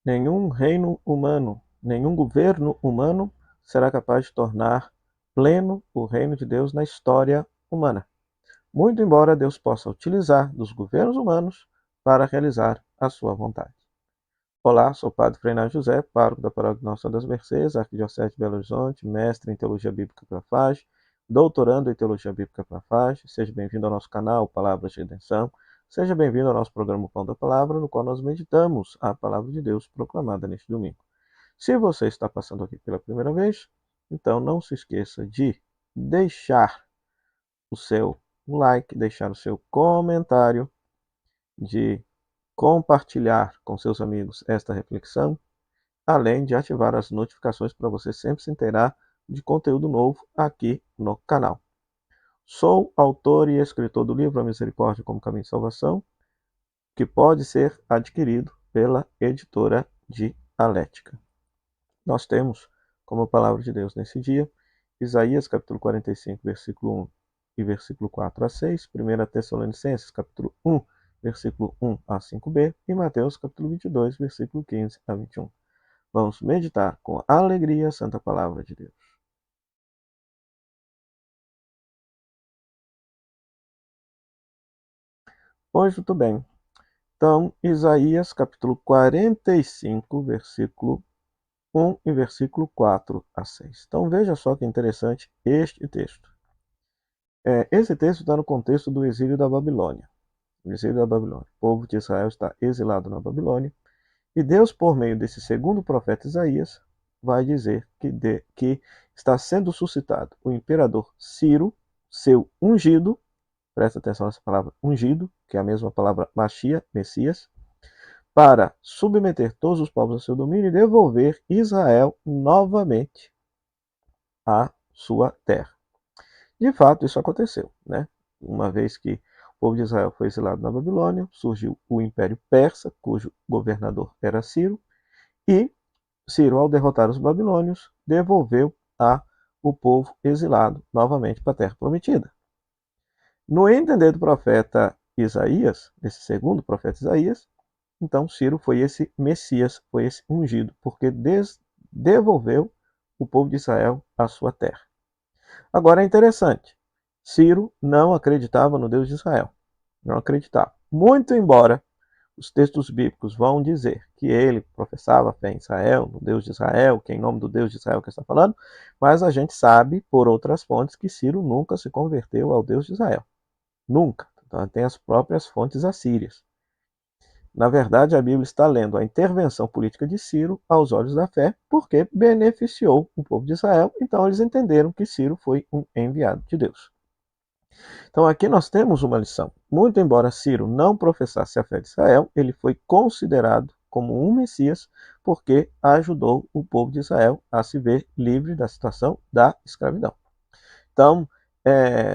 Nenhum reino humano, nenhum governo humano será capaz de tornar pleno o reino de Deus na história humana. Muito embora Deus possa utilizar dos governos humanos para realizar a sua vontade. Olá, sou o Padre Freinado José, pároco da Paróquia Nossa Senhora das Mercês, Arquidiocese de Belo Horizonte, mestre em Teologia Bíblica pela FAGE, doutorando em Teologia Bíblica pela FAGE. Seja bem-vindo ao nosso canal Palavras de Redenção. Seja bem-vindo ao nosso programa Pão da Palavra, no qual nós meditamos a Palavra de Deus proclamada neste domingo. Se você está passando aqui pela primeira vez, então não se esqueça de deixar o seu like, deixar o seu comentário, de compartilhar com seus amigos esta reflexão, além de ativar as notificações para você sempre se inteirar de conteúdo novo aqui no canal. Sou autor e escritor do livro A Misericórdia como Caminho de Salvação, que pode ser adquirido pela editora Dialética. Nós temos como palavra de Deus nesse dia Isaías capítulo 45, versículo 1 e versículo 4 a 6, 1 Tessalonicenses capítulo 1, versículo 1 a 5b e Mateus capítulo 22, versículo 15 a 21. Vamos meditar com alegria a santa palavra de Deus. Hoje tudo bem. Então, Isaías capítulo 45, versículo 1 e versículo 4 a 6. Então veja só que interessante este texto. Esse texto está no contexto do exílio da Babilônia. O exílio da Babilônia. O povo de Israel está exilado na Babilônia. E Deus, por meio desse segundo profeta Isaías, vai dizer que está sendo suscitado o imperador Ciro, seu ungido, presta atenção nessa palavra ungido, que é a mesma palavra Machia, Messias, para submeter todos os povos ao seu domínio e devolver Israel novamente à sua terra. De fato, isso aconteceu, né? Uma vez que o povo de Israel foi exilado na Babilônia, surgiu o Império Persa, cujo governador era Ciro, e Ciro, ao derrotar os babilônios, devolveu o povo exilado novamente para a terra prometida. No entender do profeta Isaías, esse segundo profeta Isaías, então Ciro foi esse Messias, foi esse ungido, porque devolveu o povo de Israel à sua terra. Agora é interessante, Ciro não acreditava no Deus de Israel, não acreditava. Muito embora os textos bíblicos vão dizer que ele professava fé em Israel, no Deus de Israel, que é em nome do Deus de Israel que está falando, mas a gente sabe por outras fontes que Ciro nunca se converteu ao Deus de Israel. Nunca. Então, tem as próprias fontes assírias. Na verdade, a Bíblia está lendo a intervenção política de Ciro aos olhos da fé, porque beneficiou o povo de Israel, então eles entenderam que Ciro foi um enviado de Deus. Então aqui nós temos uma lição. Muito embora Ciro não professasse a fé de Israel, ele foi considerado como um Messias porque ajudou o povo de Israel a se ver livre da situação da escravidão. Então,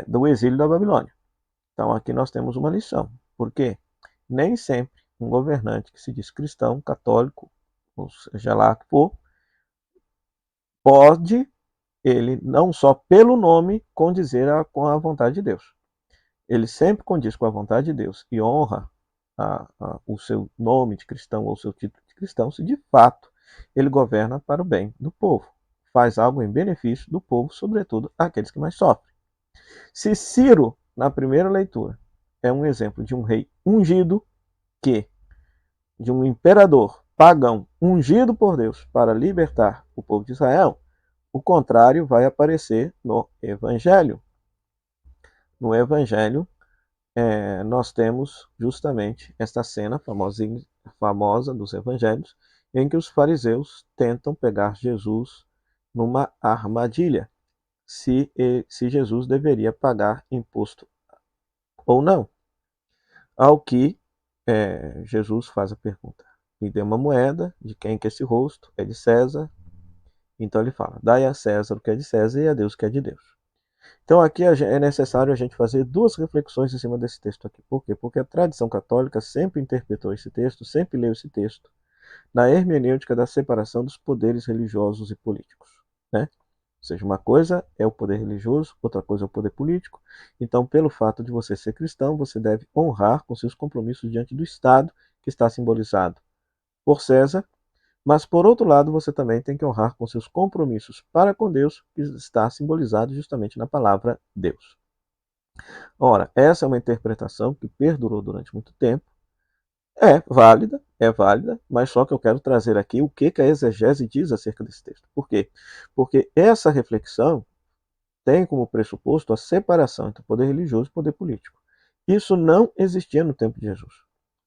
do exílio da Babilônia. Então aqui nós temos uma lição. Por quê? Nem sempre um governante que se diz cristão, católico, ou seja lá que for, pode, ele não só pelo nome, condizer com a vontade de Deus. Ele sempre condiz com a vontade de Deus e honra o seu nome de cristão ou o seu título de cristão, se de fato ele governa para o bem do povo, faz algo em benefício do povo, sobretudo aqueles que mais sofrem. Se Ciro, na primeira leitura, é um exemplo de um rei ungido, de um imperador pagão ungido por Deus para libertar o povo de Israel, o contrário vai aparecer no Evangelho. No Evangelho, nós temos justamente esta cena famosa dos evangelhos, em que os fariseus tentam pegar Jesus numa armadilha, se Jesus deveria pagar imposto ou não. Ao que Jesus faz a pergunta: me dê uma moeda, de quem que é esse rosto? É de César. Então ele fala: dai a César o que é de César e a Deus o que é de Deus. Então aqui é necessário a gente fazer duas reflexões em cima desse texto aqui. Por quê? Porque a tradição católica sempre interpretou esse texto, sempre leu esse texto, na hermenêutica da separação dos poderes religiosos e políticos, né? Ou seja, uma coisa é o poder religioso, outra coisa é o poder político. Então, pelo fato de você ser cristão, você deve honrar com seus compromissos diante do Estado, que está simbolizado por César, Mas, por outro lado, você também tem que honrar com seus compromissos para com Deus, que está simbolizado justamente na palavra Deus. Ora, essa é uma interpretação que perdurou durante muito tempo. É válida, mas só que eu quero trazer aqui o que a exegese diz acerca desse texto. Por quê? Porque essa reflexão tem como pressuposto a separação entre o poder religioso e o poder político. Isso não existia no tempo de Jesus.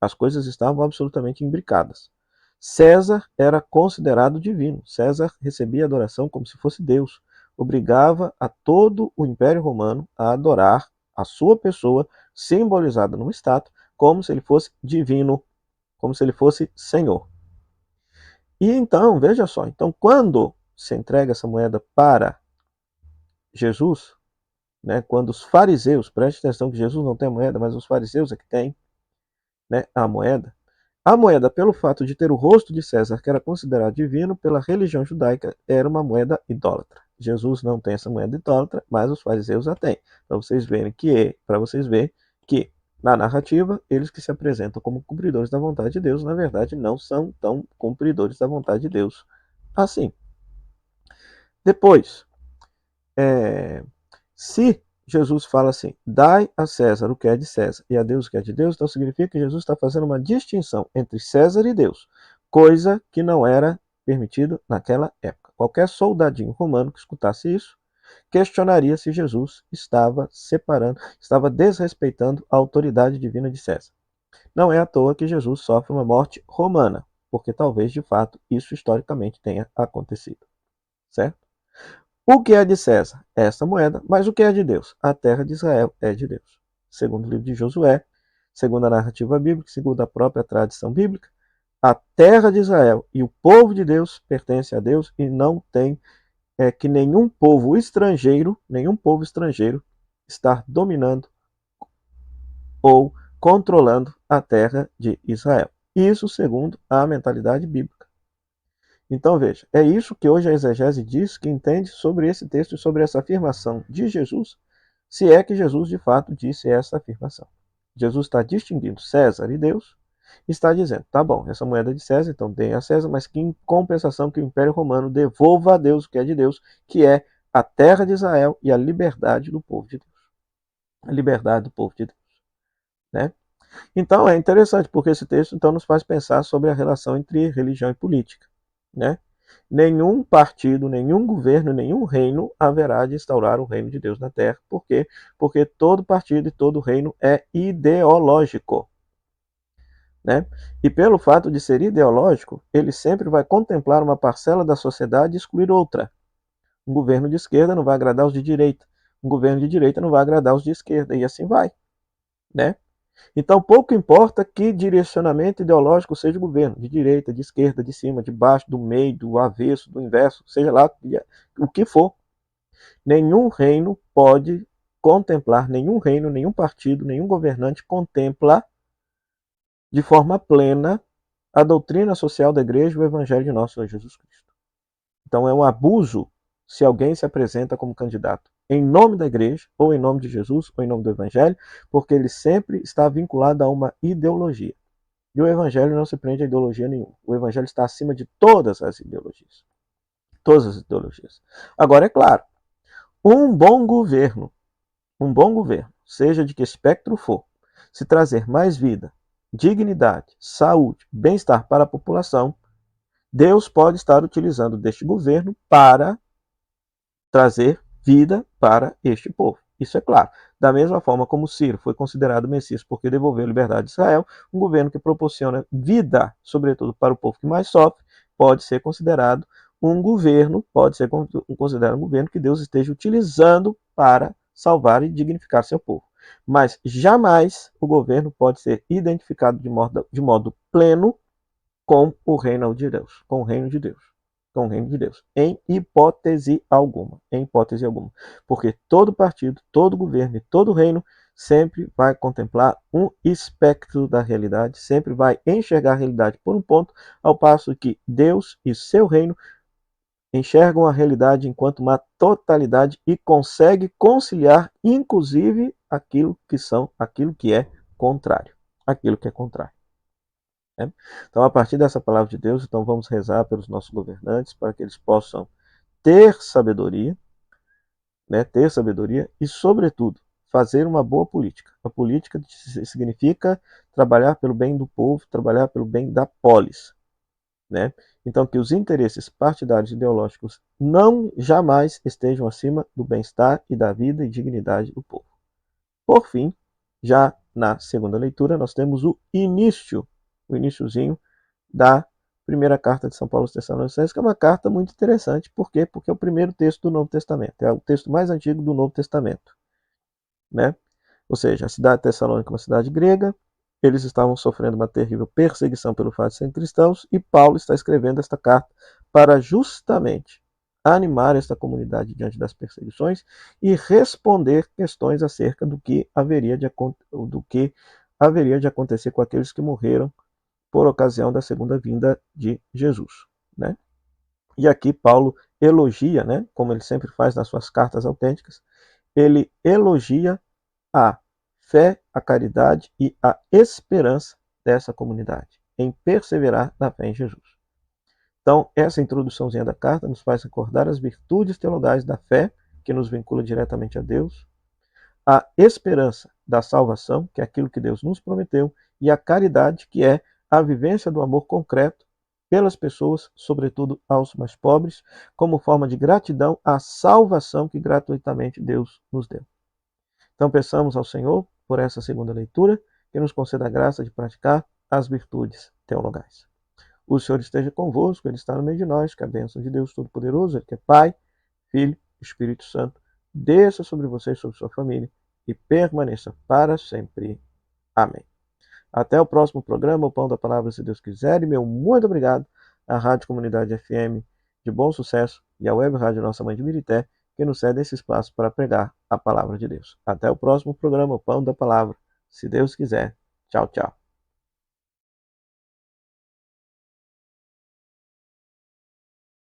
As coisas estavam absolutamente imbricadas. César era considerado divino. César recebia adoração como se fosse Deus. Obrigava a todo o Império Romano a adorar a sua pessoa, simbolizada numa estátua, como se ele fosse divino, como se ele fosse Senhor. E então, veja só, então quando se entrega essa moeda para Jesus, né, quando os fariseus, preste atenção que Jesus não tem a moeda, mas os fariseus é que têm, né, a moeda, pelo fato de ter o rosto de César, que era considerado divino pela religião judaica, era uma moeda idólatra. Jesus não tem essa moeda idólatra, mas os fariseus a têm. Para vocês verem que na narrativa, eles que se apresentam como cumpridores da vontade de Deus, na verdade, não são tão cumpridores da vontade de Deus assim. Depois, se Jesus fala assim, dai a César o que é de César e a Deus o que é de Deus, então significa que Jesus está fazendo uma distinção entre César e Deus, coisa que não era permitido naquela época. Qualquer soldadinho romano que escutasse isso, questionaria se Jesus estava separando, estava desrespeitando a autoridade divina de César. Não é à toa que Jesus sofre uma morte romana, porque talvez de fato isso historicamente tenha acontecido, certo? O que é de César? Esta moeda, mas o que é de Deus? A terra de Israel é de Deus. Segundo o livro de Josué, segundo a narrativa bíblica, segundo a própria tradição bíblica, a terra de Israel e o povo de Deus pertence a Deus e não tem que nenhum povo estrangeiro estar dominando ou controlando a terra de Israel. Isso segundo a mentalidade bíblica. Então veja, é isso que hoje a exegese diz que entende sobre esse texto e sobre essa afirmação de Jesus, se é que Jesus de fato disse essa afirmação. Jesus está distinguindo César e Deus, está dizendo, tá bom, essa moeda é de César, então deem a César, mas que em compensação que o Império Romano devolva a Deus o que é de Deus, que é a terra de Israel e a liberdade do povo de Deus. A liberdade do povo de Deus, né? Então é interessante, porque esse texto então nos faz pensar sobre a relação entre religião e política, né? Nenhum partido, nenhum governo, nenhum reino haverá de instaurar o reino de Deus na terra. Por quê? Porque todo partido e todo reino é ideológico, né? E pelo fato de ser ideológico, ele sempre vai contemplar uma parcela da sociedade e excluir outra. Um governo de esquerda não vai agradar os de direita, um governo de direita não vai agradar os de esquerda, e assim vai, né? Então, pouco importa que direcionamento ideológico seja o governo, de direita, de esquerda, de cima, de baixo, do meio, do avesso, do inverso, seja lá o que for. Nenhum reino pode contemplar, nenhum reino, nenhum partido, nenhum governante contempla de forma plena a doutrina social da igreja e o evangelho de nosso Senhor Jesus Cristo. Então, é um abuso se alguém se apresenta como candidato em nome da igreja, ou em nome de Jesus, ou em nome do evangelho, porque ele sempre está vinculado a uma ideologia. E o evangelho não se prende a ideologia nenhuma. O evangelho está acima de todas as ideologias. Todas as ideologias. Agora, é claro, um bom governo, seja de que espectro for, se trazer mais vida, dignidade, saúde, bem-estar para a população, Deus pode estar utilizando deste governo para trazer vida para este povo. Isso é claro. Da mesma forma como Ciro foi considerado Messias porque devolveu a liberdade de Israel, um governo que proporciona vida, sobretudo para o povo que mais sofre, pode ser considerado um governo que Deus esteja utilizando para salvar e dignificar seu povo. Mas jamais o governo pode ser identificado de modo pleno com o reino de Deus, com o reino de Deus, com o reino de Deus, em hipótese alguma, porque todo partido, todo governo e todo reino sempre vai contemplar um espectro da realidade, sempre vai enxergar a realidade por um ponto, ao passo que Deus e seu reino enxergam a realidade enquanto uma totalidade e consegue conciliar, inclusive, aquilo que é contrário, aquilo que é contrário. né? Então, a partir dessa palavra de Deus, então vamos rezar pelos nossos governantes para que eles possam ter sabedoria, né? Ter sabedoria e, sobretudo, fazer uma boa política. A política significa trabalhar pelo bem do povo, trabalhar pelo bem da polis, né? Então, que os interesses partidários e ideológicos não jamais estejam acima do bem-estar e da vida e dignidade do povo. Por fim, já na segunda leitura, nós temos o iníciozinho da primeira carta de São Paulo aos Tessalonicenses, que é uma carta muito interessante. Por quê? Porque é o primeiro texto do Novo Testamento, é o texto mais antigo do Novo Testamento, né? Ou seja, a cidade de Tessalônica é uma cidade grega, eles estavam sofrendo uma terrível perseguição pelo fato de serem cristãos, e Paulo está escrevendo esta carta para justamente animar esta comunidade diante das perseguições e responder questões acerca do que haveria de acontecer com aqueles que morreram por ocasião da segunda vinda de Jesus, né? E aqui Paulo elogia, né, como ele sempre faz nas suas cartas autênticas, ele elogia a fé, a caridade e a esperança dessa comunidade em perseverar na fé em Jesus. Então, essa introduçãozinha da carta nos faz recordar as virtudes teologais da fé, que nos vincula diretamente a Deus, a esperança da salvação, que é aquilo que Deus nos prometeu, e a caridade, que é a vivência do amor concreto pelas pessoas, sobretudo aos mais pobres, como forma de gratidão à salvação que gratuitamente Deus nos deu. Então, peçamos ao Senhor, por essa segunda leitura, que nos conceda a graça de praticar as virtudes teologais. O Senhor esteja convosco, Ele está no meio de nós, que a bênção de Deus Todo-Poderoso, Ele que é Pai, Filho e Espírito Santo, desça sobre você e sobre sua família e permaneça para sempre. Amém. Até o próximo programa, o Pão da Palavra, se Deus quiser, e meu muito obrigado à Rádio Comunidade FM de Bom Sucesso e à Web Rádio Nossa Mãe de Mirité, que nos cede esse espaço para pregar a Palavra de Deus. Até o próximo programa, o Pão da Palavra, se Deus quiser. Tchau, tchau.